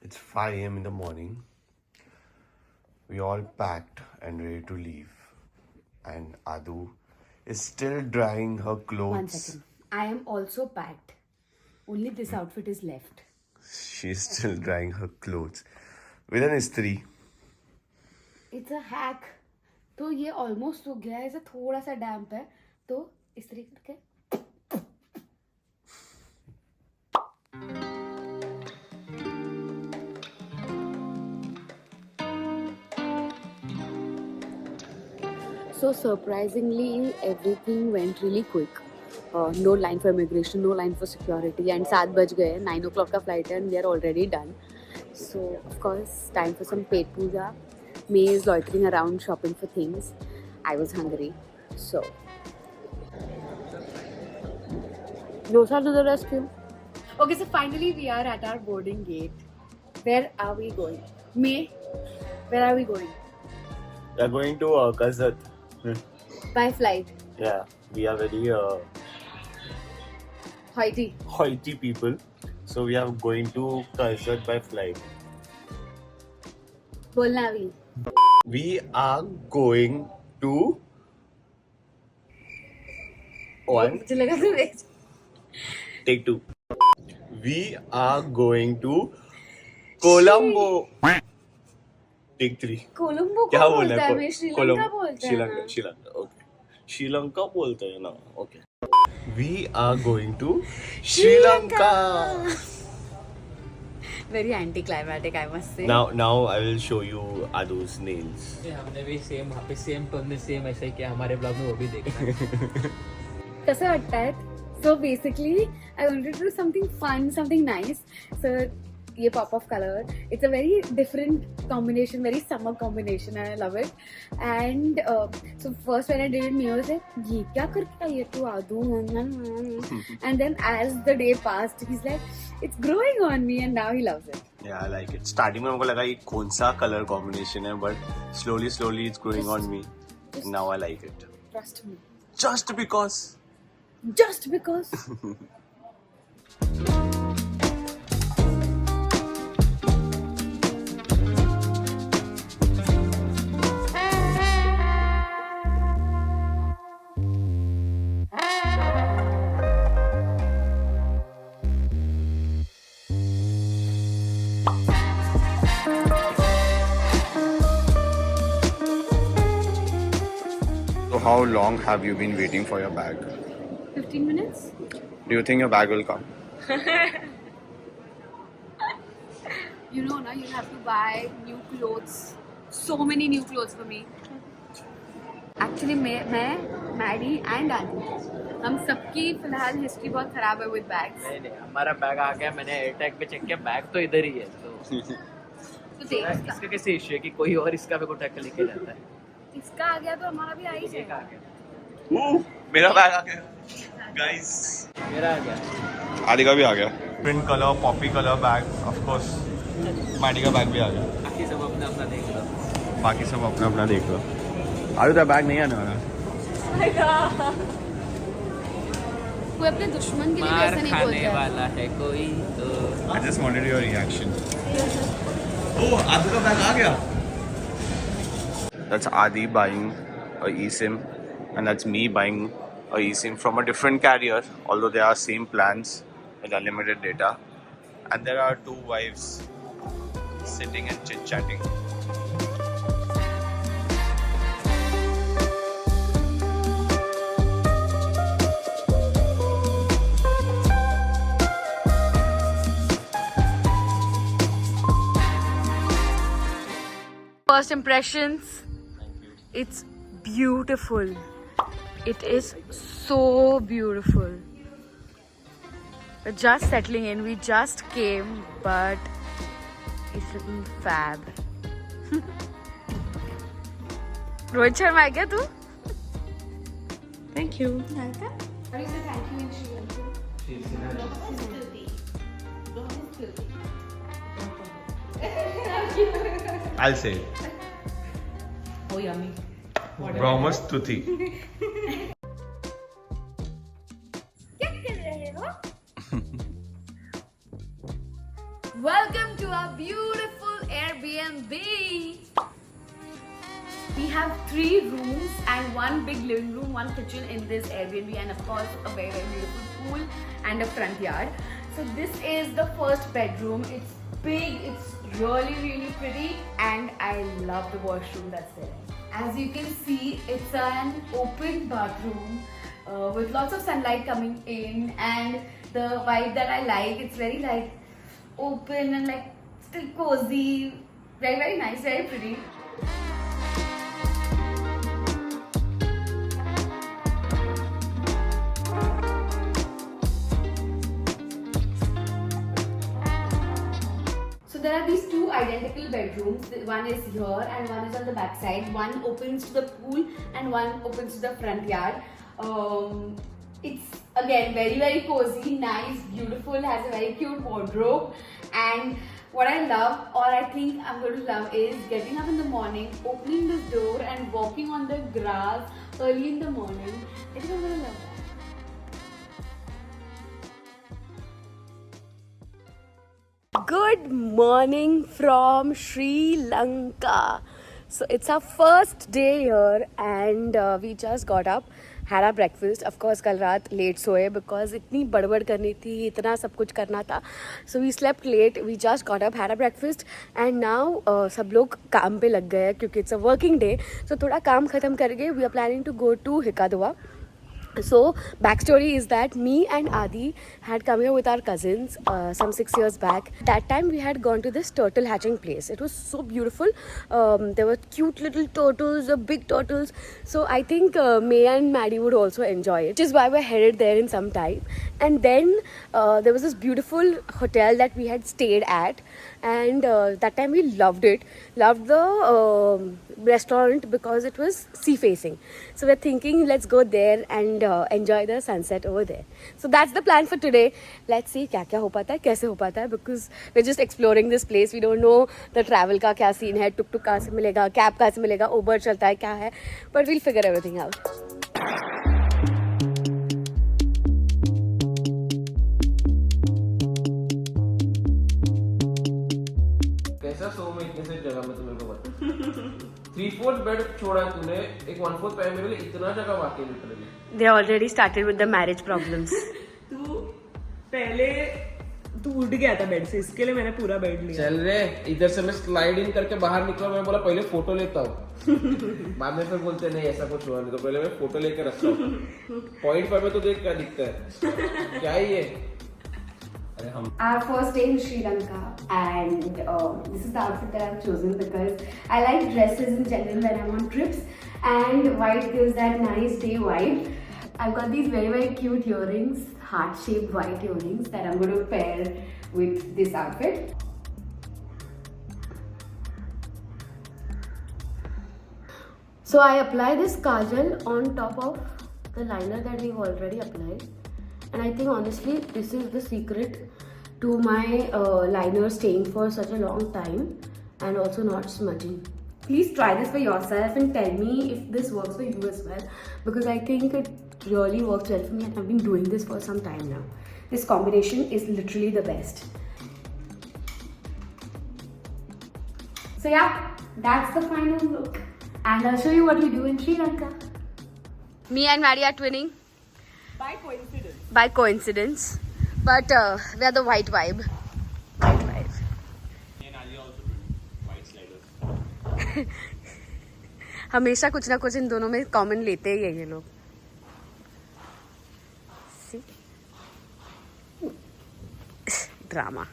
It's 5 a.m. in the morning. We all packed and ready to leave. And Adu is still drying her clothes. 1 second. I am also packed. Only this outfit is left. She's still drying her clothes with an istri. It's a hack. तो ये almost सूख गया है, ऐसा थोड़ा सा डैम्प है, तो इस्त्री करके So surprisingly, everything went really quick. No line for immigration, no line for security, and 7 बज गए, 9 o'clock का flight है, and we are already done. So of course, time for some paid puja. May is loitering around shopping for things. I was hungry, so dosa to the rescue. Okay, so finally we are at our boarding gate. Where are we going? May, where are we going? We are going to Kazat. By flight. Yeah, we are very hoity people. So we are going to Kazat by flight. बोलना अभी. We are going to one. चलेगा तो देख. Take 2. We are going to Colombo. Take 3. Colombo क्या को बोलना बोलता है? है, मैं श्रीलंका बोलता है ना. श्रीलंका. Okay. श्रीलंका बोलते हैं ना. Okay. We are going to Sri Lanka. Very anticlimactic, I must say. Now I will show you Adu's nails. हमने भी सेम वहाँ पे सेम टोन में सेम ऐसा ही किया. हमारे ब्लॉग में वो भी देखना. कसं वाटतंय? So basically, I wanted to do something fun, something nice. So ये pop of color, it's a very different combination, very summer combination, and I love it. And so first when I did it, Mia was like, ये क्या करके आई है तू आदू? And then as the day passed, he's like, it's growing on me, and now he loves it. Yeah, I like it. Starting में मुझे लगा ये कौन सा color combination है, but slowly it's growing on me. Now I like it. Trust me. Just because. Just because. So how long have you been waiting for your bag? 15 minutes? Do you think your bag will come? You know, na, you have to buy new clothes. So many new clothes for me. Actually, मैं, Maddie and Adi, हम सबकी फिलहाल history बहुत खराब है with bags. नहीं हमारा bag आ गया. मैंने एयर टैग पे चेक किया. बैग तो इधर ही है. तो देख इसका कैसे इशू है कि कोई और इसका भी उठा के लेके जाता है. इसका आ गया तो हमारा भी आ ही एक आ जाएगा. गया. मेरा बैग आ गया. Guys. मेरा आ गया. आदि का भी आ गया. Print colour, Poppy colour bag, of course. माडी का बैग भी आ गया. बाकी सब अपना अपना देख लो. बाकी सब अपना अपना देख लो. आदि का बैग नहीं आने वाला. कोई अपने दुश्मन के लिए भी मार ऐसा नहीं खाने बोलता है. वाला है कोई तो. I just wanted your reaction. Oh, Adi का बैग आ गया. That's Adi buying a eSIM, and that's me buying a eSIM from a different carrier, although they are same plans with unlimited data. And there are two wives sitting and chit-chatting. First impressions, it's beautiful. It is so beautiful. We're just settling in. We just came, but it's looking fab. Rohit Sharma है क्या तू? Thank you. Welcome. How do you say thank you in Sri Lanka? I'll say it. Oh, yummy. Brahmas Tuthi. Welcome to to our beautiful Airbnb. We have 3 rooms and 1 big living room, 1 kitchen in this Airbnb, and of course a very beautiful pool and a front yard. So this is the first bedroom. It's big, it's really pretty, and I love the washroom that's there. As you can see, it's an open bathroom with lots of sunlight coming in, and the vibe that I like, it's very like open and like still cozy, very nice, very pretty. So there are these 2 identical bedrooms. One is here and one is on the back side. One opens to the pool and one opens to the front yard. It's again very cozy, nice, beautiful, has a very cute wardrobe. And what I love, or I think I'm going to love, is getting up in the morning, opening this door and walking on the grass early in the morning. I think I'm going to love that. Good morning from Sri Lanka. So it's our first day here and we just got up, had our breakfast. Of course कल रात late सोए because इतनी बड़बड़ करनी थी, इतना सब कुछ करना था. So we slept late, we just got up, had our breakfast and now सब लोग काम पे लग गए हैं क्योंकि it's a working day. So थोड़ा काम ख़त्म करके we are planning to go to Hikkaduwa. So, backstory is that me and Adi had come here with our cousins some 6 years back. That time we had gone to this turtle hatching place. It was so beautiful. There were cute little turtles, big turtles. So, I think May and Maddie would also enjoy it, which is why we're headed there in some time. And then there was this beautiful hotel that we had stayed at. And that time we loved it. Loved the restaurant because it was sea facing. So, we're thinking let's go there and enjoy the sunset over there. So that's the plan for today. Let's see क्या हो पाता है, कैसे हो पाता है, because we're just exploring this place. We don't know the travel का क्या scene है, tuk-tuk कहाँ से मिलेगा, cab कहाँ से मिलेगा, Uber चलता है, क्या है, but we'll figure everything out. कैसा सो में इतने से जगह में तुम्हें को बता 3/4 बेड छोड़ा तूने, एक 1/4 पैर में भी इतना जगह वाकई literally. They already started with the marriage problems. तू उठ गया था बेड से, इसके लिए मैंने पूरा बेड लिया. चल रे, इधर से मैं स्लाइड इन करके बाहर निकला. मैं बोला पहले फोटो लेता हूँ. बाद में फिर बोलते नहीं ऐसा कुछ हुआ नहीं, तो पहले मैं फोटो लेकर रखता हूँ. पॉइंट पर में तो देख क्या दिखता है, क्या है ये. Our first day in Sri Lanka, and this is the outfit that I've chosen because I like dresses in general when I'm on trips, and white gives that nice day vibe. I've got these very cute earrings, heart-shaped white earrings that I'm going to pair with this outfit. So I apply this kajal on top of the liner that we've already applied. And I think honestly this is the secret to my liner staying for such a long time and also not smudging. Please try this for yourself and tell me if this works for you as well, because I think it really works well for me and I've been doing this for some time now. This combination is literally the best. So yeah, that's the final look and I'll show you what we do in Sri Lanka. Me and Maddie are twinning. By coincidence, but we are the white vibe. White vibe. And Ali also doing white sliders. हमेशा कुछ ना कुछ इन दोनों में common लेते ही हैं ये लोग. See? Drama.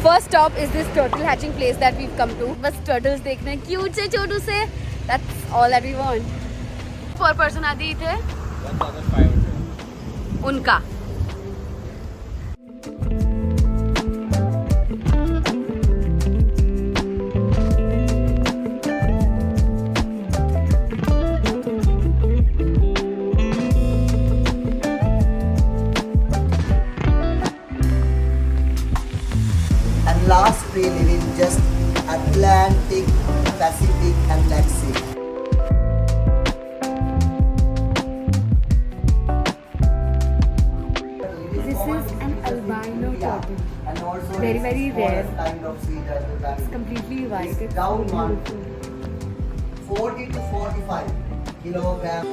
First stop is this turtle hatching place that we've come to. बस turtles देखने cute से छोटू से. That's all that we want. Per person आदि थे 1500 उनका. Last we live in just Atlantic feet as the diameter. Completely white. It's It's down so one. beautiful. 40 to 45 kilogram.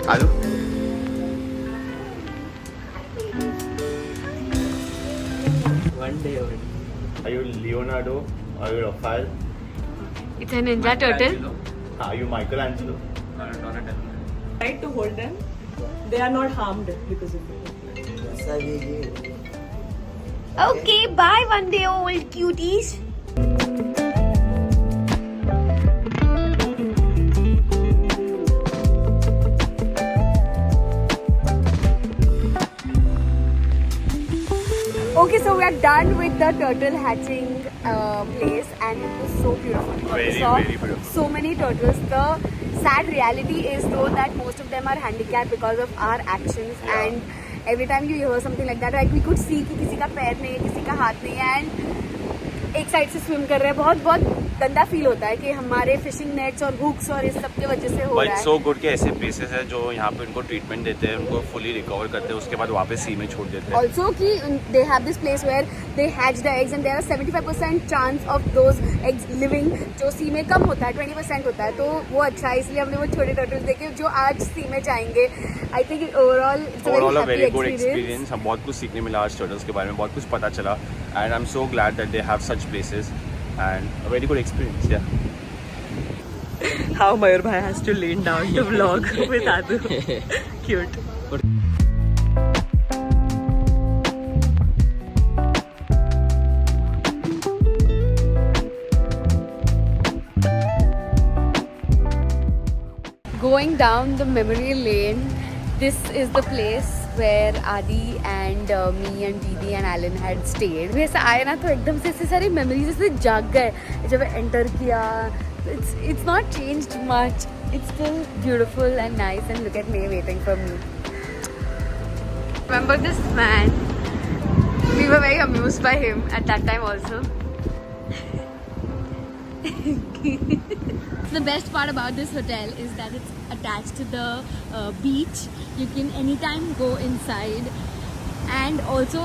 Hello. One day already. Are you Leonardo? Are you Raphael? It's a ninja turtle. Are you Michelangelo? Right to hold them. They are not harmed because of it. Yes, I will give. Okay, bye one day old cuties. Okay, so we are done with the turtle hatching place, and it was so beautiful. Very, We saw very beautiful. so many turtles. The sad reality is though that most of them are handicapped because of our actions, Yeah. and every time you hear something like that, like we could see कि किसी का पैर नहीं है, किसी का हाथ नहीं है, and एक साइड से स्विम कर रहे हैं. बहुत बहुत गंदा फील होता है कि हमारे फिशिंग नेट्स और हुक्स और इस सब की वजह से हो बट रहा है. सो गुड के ऐसे प्लेसेस है जो यहाँ पे उनको ट्रीटमेंट देते हैं, उनको फुली रिकवर करते हैं, उसके बाद वापस सी में छोड़ देते हैं. Also कि they have this place where they hatch the eggs and there are 75% chance of those eggs living, जो सी में कम होता है, 20% होता है, तो वो अच्छा है. इसलिए हमने वो छोटे टर्टल्स देखे जो आज सी में जाएंगे. I think overall it's a overall a very very happy good experience. Experience. हम बहुत कुछ सीखने मिला आज टर्टल्स के बारे में, बहुत कुछ पता चला, and I am so glad that they have such places and a very good experience. या How Mayur Bhai has to lean down to vlog with Adu. Cute. Going down the memory lane, this is the place where Adi and me and Didi and Alan had stayed. वैसे आए ना तो एकदम से ऐसे सारी memories ऐसे जाग गए जब enter किया. It's not changed much. It's still beautiful and nice, and look at me waiting for me. Remember this man? We were very amused by him at that time also. The best part about this hotel is that it's attached to the beach. You can anytime go inside, and also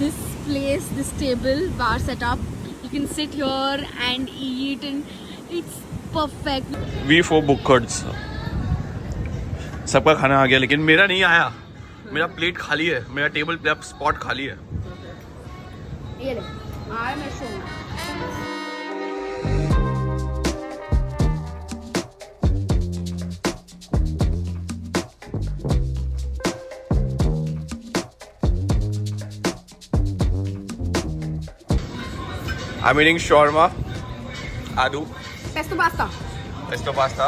this place, this table bar setup, you can sit here and eat, and it's perfect. वी फॉर बुकर्ड्स. सबका खाना आ गया लेकिन मेरा नहीं आया. मेरा प्लेट खाली है, मेरा टेबल पे स्पॉट खाली है. ये ले, आज मैं सोऊंगा. I'm eating shawarma. Adu. Pesto pasta. Pesto pasta.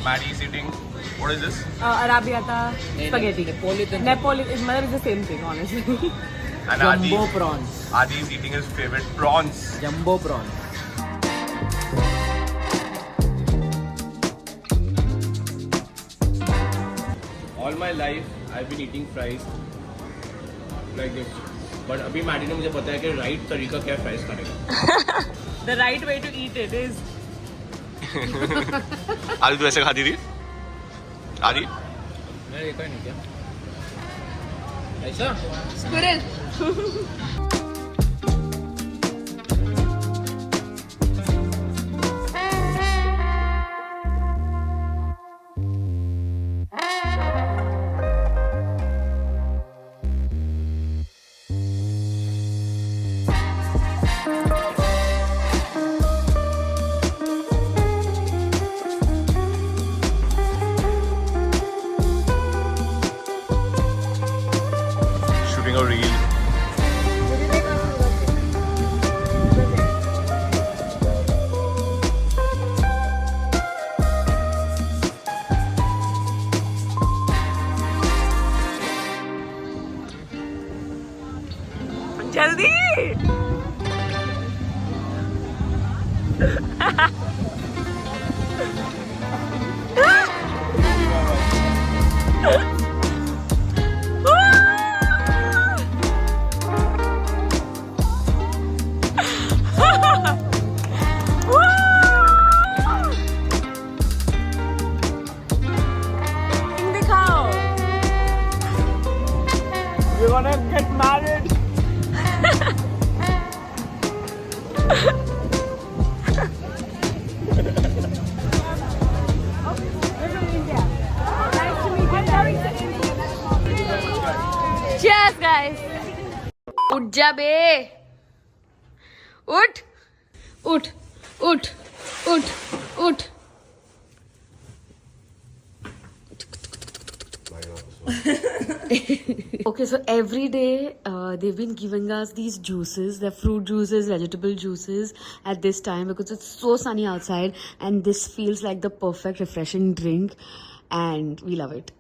Maddie is eating. What is this? Arrabbiata spaghetti. Napolitan. Napolitan. It's the same thing, honestly. And Jumbo prawns. Adi is eating his favorite prawns. Jumbo prawns. All my life I've been eating fries like this. But अभी Maddie ने मुझे बताया कि right तरीका क्या है fries खाने का. The right way to eat it is आदि तू ऐसे खाती थी? आदि? मैंने देखा ही नहीं क्या. ऐसा Squirrel. Shooting a reel. जल्दी. जा बे, उठ उठ उठ उठ उठ. Okay, so every day they've been giving us these juices, the fruit juices, vegetable juices at this time because it's so sunny outside and this feels like the perfect refreshing drink and we love it.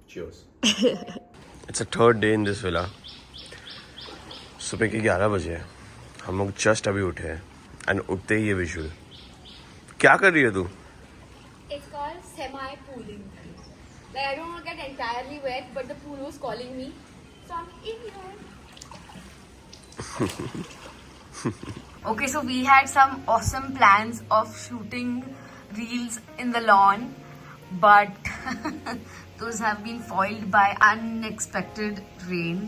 Cheers. It's a third day in this villa. सुबह के 11 बजे हैं. हम लोग just अभी उठे हैं and उठते ही ये विजुअल. क्या कर रही है तू? It's called semi-pooling. Like I don't want to get entirely wet, but the pool was calling me, so I'm in here. Okay, so we had some awesome plans of shooting reels in the lawn, but those have been foiled by unexpected rain.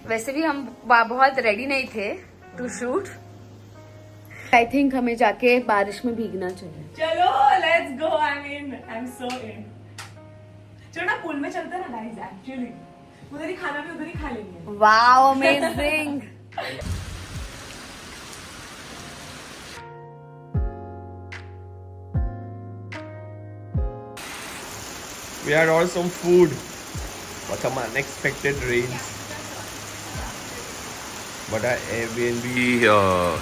वैसे भी हम बहुत ready नहीं थे to shoot. I think हमें जाके बारिश में भीगना चाहिए. चलो let's go. I am so इन. चलो ना पूल में चलते हैं ना गाइस. एक्चुअली उधर ही खाना भी उधर ही खा लेंगे. Wow, amazing. We had awesome food, but some unexpected rains. But our Airbnb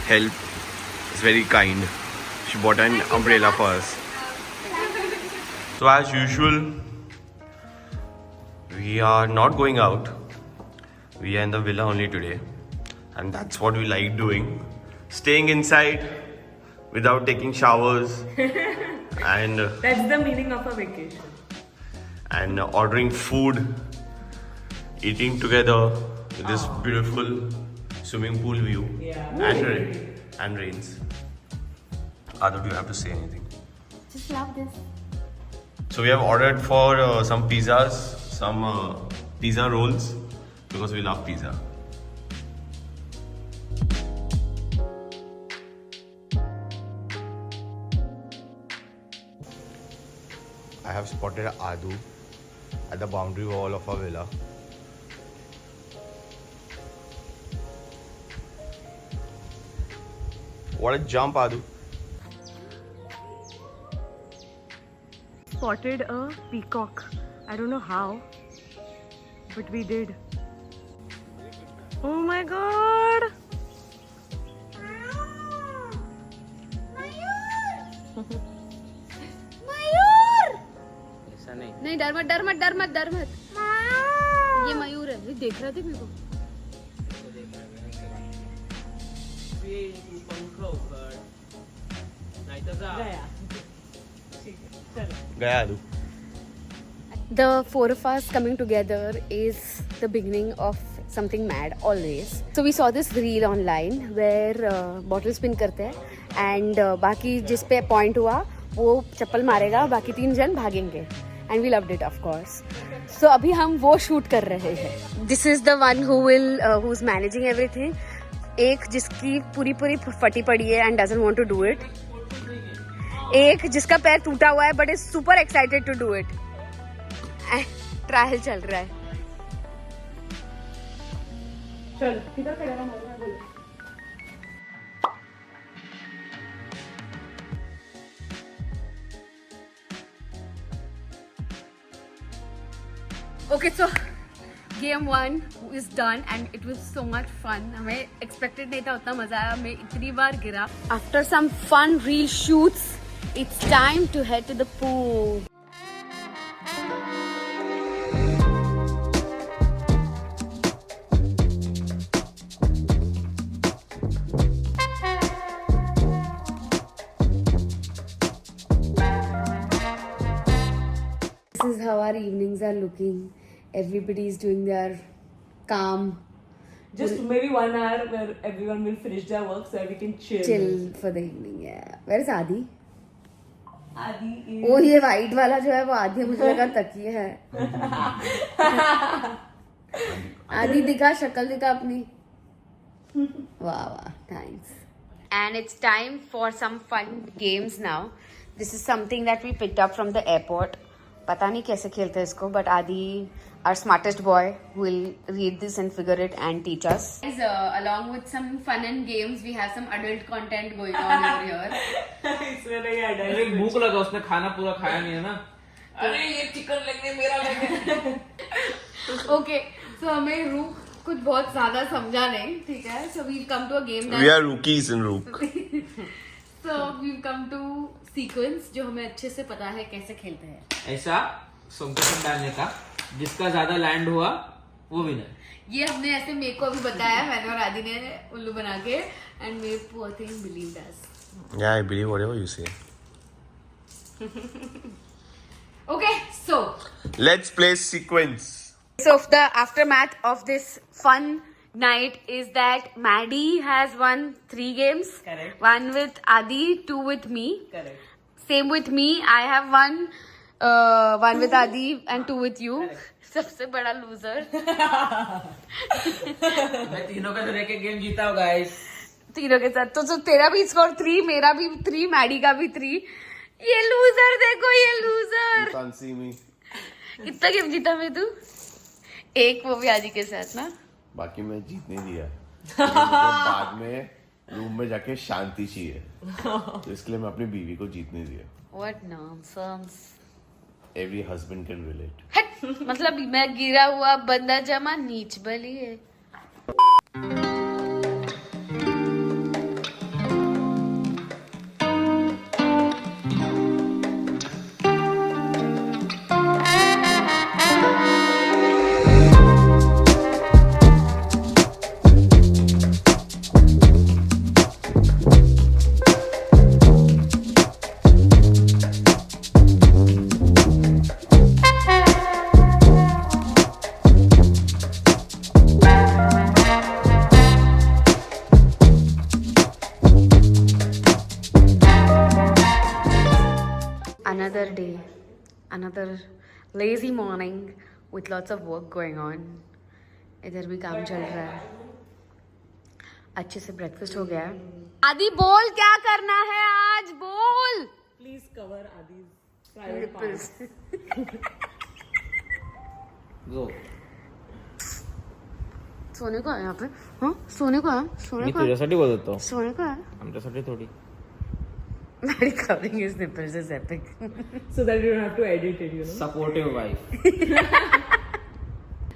help is very kind. She bought an umbrella for us. So as usual, we are not going out. We are in the villa only today, and that's what we like doing. Staying inside without taking showers and That's the meaning of a vacation. and ordering food, eating together with this beautiful swimming pool view. Yeah. And rains. Adu, do you have to say anything? Just love this. So we have ordered for some pizzas, some pizza rolls because we love pizza. I have spotted Adu at the boundary wall of our villa. What a jump, Adu. Spotted a peacock. I don't know how, but we did. Oh my god! ऐसा नहीं. नहीं, डर मत डर मत डर मत डर मत. ये मयूर है. ये देख रहा था मेरे को. पंख उघड नाही तर जा. गया. ठीक है. चलो. Gaya, Adu. The four of us coming together is the beginning of something mad always. So we saw this reel online where bottle spin करते हैं and बाकी जिस पे point हुआ वो चप्पल मारेगा, बाकी 3 जन भागेंगे. And we loved it, of course. So अभी हम वो shoot कर रहे हैं. This is the one who's managing everything. एक जिसकी पूरी फटी पड़ी है and doesn't want to do it. एक जिसका पैर टूटा हुआ है but is super excited to do it. Trial चल रहा है. चलो किधर खड़ा रहा मैं बोलूं. Okay, so game 1 is done and it was so much fun. हमें expected नहीं था उतना मजा आया. मैं इतनी बार गिरा. After some fun reel shoots, it's time to head to the pool. This is how our evenings are looking. Everybody is doing their calm Just maybe 1 hour where everyone will finish their work so we can chill for the evening. Yeah. Where is Adi? Adi is. वो ये white वाला जो है वो आधी मुझे लगा तकिए है. आधी दिखा, शक्ल दिखा अपनी. वाह वाह, thanks. And it's time for some fun games now. This is something that we picked up from the airport. पता नहीं कैसे खेलते हैं इसको, बट आदि our smartest boy will read this and figure it and teach us. Along with some fun and games, we have some adult content going on over here. इसमें नहीं है अरे भूख लगा, उसने खाना पूरा खाया नहीं है ना। अरे ये चिकन लेंगे, मेरा लेंगे। Okay, so हमें रूक कुछ बहुत ज्यादा समझा नहीं, ठीक है? So we've come to a game that We are rookies in Rook. so we've come to sequence जो हमें अच्छे से पता है कैसे खेलते हैं. ऐसा संकोचन डालने का, जिसका ज्यादा लैंड हुआ वो विनर। ये हमने ऐसे मेरे को अभी बताया, मैंने और आदि ने उल्लू बना के, and may poor thing believed us. Yeah, I believe whatever you say. Okay, so Let's play sequence. So the aftermath of this fun night is that Maddie has won 3 games. Correct. 1 with Adi, 2 with me. Correct. Same with me. I have won 1 with Adi and 2 with you. सबसे बड़ा loser. मैं तीनों का तरह के game जीता हूँ guys. तीनों के साथ तो तेरा भी स्कोर 3, मेरा भी 3, मैडी का भी 3. ये लूजर देखो, ये loser. You can't see me. कितना गेम जीता मैं तू? एक, वो भी आदि के साथ ना. बाकी मैं जीतने दिया। मुझे बाद में रूम में जाके शांति चाहिए, तो इसके लिए मैं अपनी बीवी को जीतने दिया। What nonsense. Every husband can relate. हट, मतलब मैं गिरा हुआ बंदा जमा नीच बली है. Another day, another lazy morning with lots of work going on. इधर भी काम चल रहा है. अच्छे से ब्रेकफास्ट हो गया है. आदि बोल, क्या करना है आज, बोल. Please cover Adi's private parts. गो। सोने को है यहाँ पे. हाँ, सोने को है, सोने मी को है, तुझ्यासाठी बोलत होतो, सोने को है. आमच्यासाठी थोडी। Maddie covering his nipples is epic. So that you don't have to edit it, you know. Supportive wife.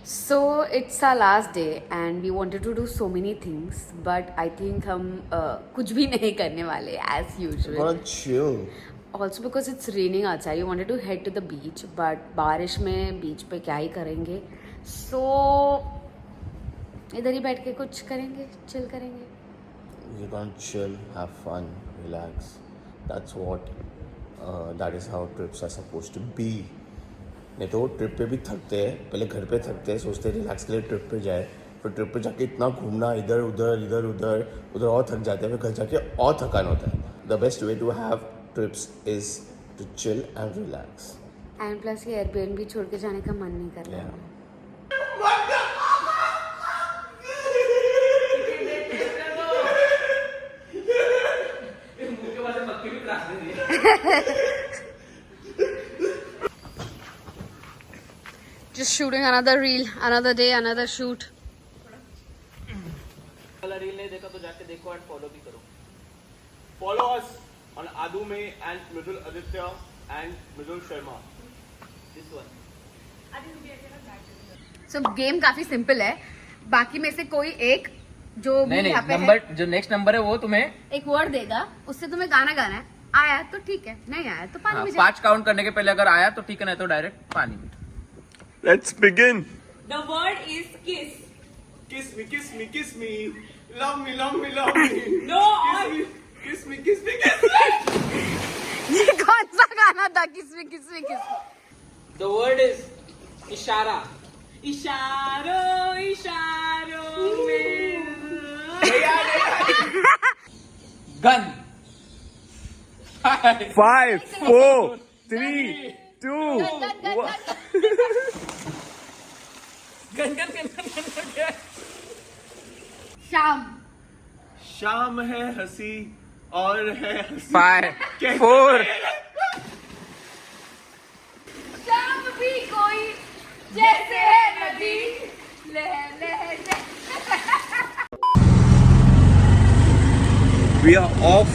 So it's our last day and we wanted to do so many things, but I think हम कुछ भी नहीं करने वाले as usual. Gonna chill. Also because it's raining outside, we wanted to head to the beach, but बारिश में बीच पे क्या ही करेंगे, so इधर ही बैठ के कुछ करेंगे, chill करेंगे. We're gonna chill, have fun, relax. That's what. That is how trips are supposed to be. नहीं तो ट्रिप पे भी थकते हैं, पहले घर पे थकते हैं, सोचते हैं रिलैक्स के लिए ट्रिप पे जाए, फिर ट्रिप पे जाके इतना घूमना, इधर उधर और थक जाते हैं, फिर घर जाके और थकान होता है. The best way to have trips is to chill and relax. And plus ये Airbnb छोड़ के जाने का मन नहीं कर रहा है. Just shooting another reel, another day, another shoot. वाला रील नहीं देखा तो जाके देखो एंड फॉलो भी करो। Follow us on Adume and Mridul Aditya and Mridul Sharma. This one. So game काफी सिंपल है. बाकी में से कोई एक जो भी नहीं यहाँ पे नंबर है, जो नेक्स्ट नंबर है वो तुम्हें एक वर्ड देगा, उससे तुम्हें गाना गाना है. आया तो ठीक है, नहीं आया तो पानी में जा. 5 काउंट करने के पहले अगर आया तो ठीक है, नहीं तो डायरेक्ट पानी में। Let's begin. The word is kiss. Kiss me, kiss me, kiss me. Love me, love me, love me. No, Kiss me, kiss me, kiss me. ये कौन सा गाना था? किसमें किसमें किसमें? द वर्ड इज इशारा। इशारों इशारों में gun. 5, 4, 3, 2, gun gun gun gun gun. शाम. शाम है हंसी और है हंसी. 5, 4, शाम जैसे नदी लहर लहर We are off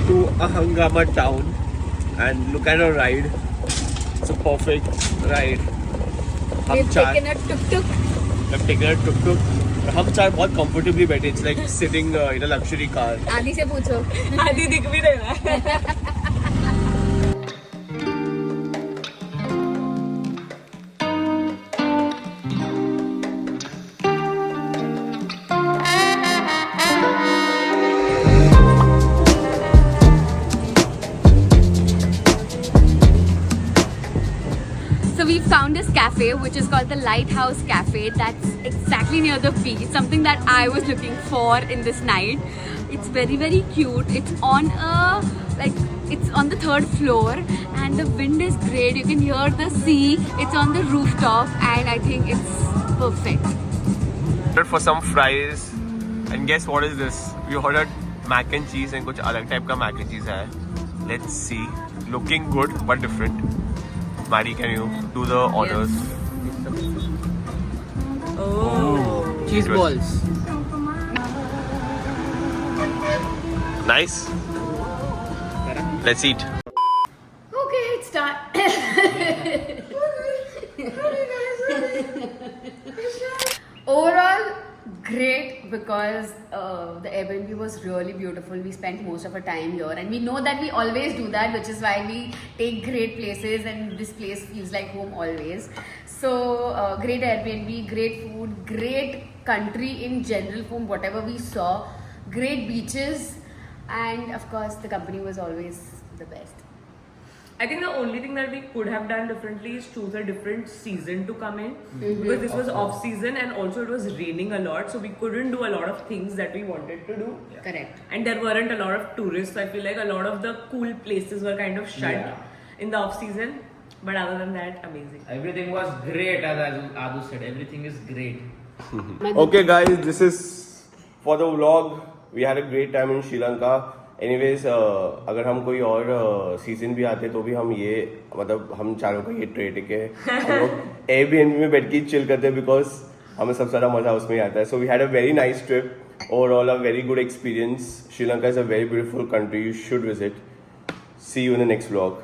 to Ahangama town and look at our ride. It's a perfect ride. We've taken a tuk-tuk. We've taken a tuk-tuk. हम चार बहुत comfortably बैठे. It's like sitting in a luxury car. आदि से पूछो. आदि दिख भी रहा है. So we found this cafe which is called the Lighthouse Cafe. That's exactly near the beach. Something that I was looking for in this night. It's very cute. It's on it's on the 3rd floor and the wind is great. You can hear the sea. It's on the rooftop and I think it's perfect. Ordered for some fries and guess what is this? We ordered mac and cheese and कुछ अलग type का mac and cheese है. Let's see. Looking good but different. Maddie, can you do the orders? Oh. Cheese Good. balls. Nice. Let's eat. Okay, it's done. Overall, great because the Airbnb was really beautiful. We spent most of our time here, and we know that we always do that, which is why we take great places, and this place feels like home always. So, great Airbnb, great food, great country in general from whatever we saw, great beaches, and of course, the company was always the best. I think the only thing that we could have done differently is choose a different season to come in because this was off season and also it was raining a lot, so we couldn't do a lot of things that we wanted to do. Correct. And there weren't a lot of tourists, so I feel like a lot of the cool places were kind of shut in the off season. But other than that, amazing. Everything was great, as Adu said. Everything is great. Okay guys, this is for the vlog. We had a great time in Sri Lanka. Anyways, अगर हम कोई और season भी आते तो भी हम ये मतलब हम चारों का ये ट्रेड के हम लोग Airbnb में बैठ के चिल करते हैं बिकॉज हमें सबसे ज़्यादा मज़ा उसमें आता है. So we had a very nice trip. Overall, a very good experience. Sri Lanka is a very beautiful country. You should visit. See you in the next vlog.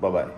Bye bye.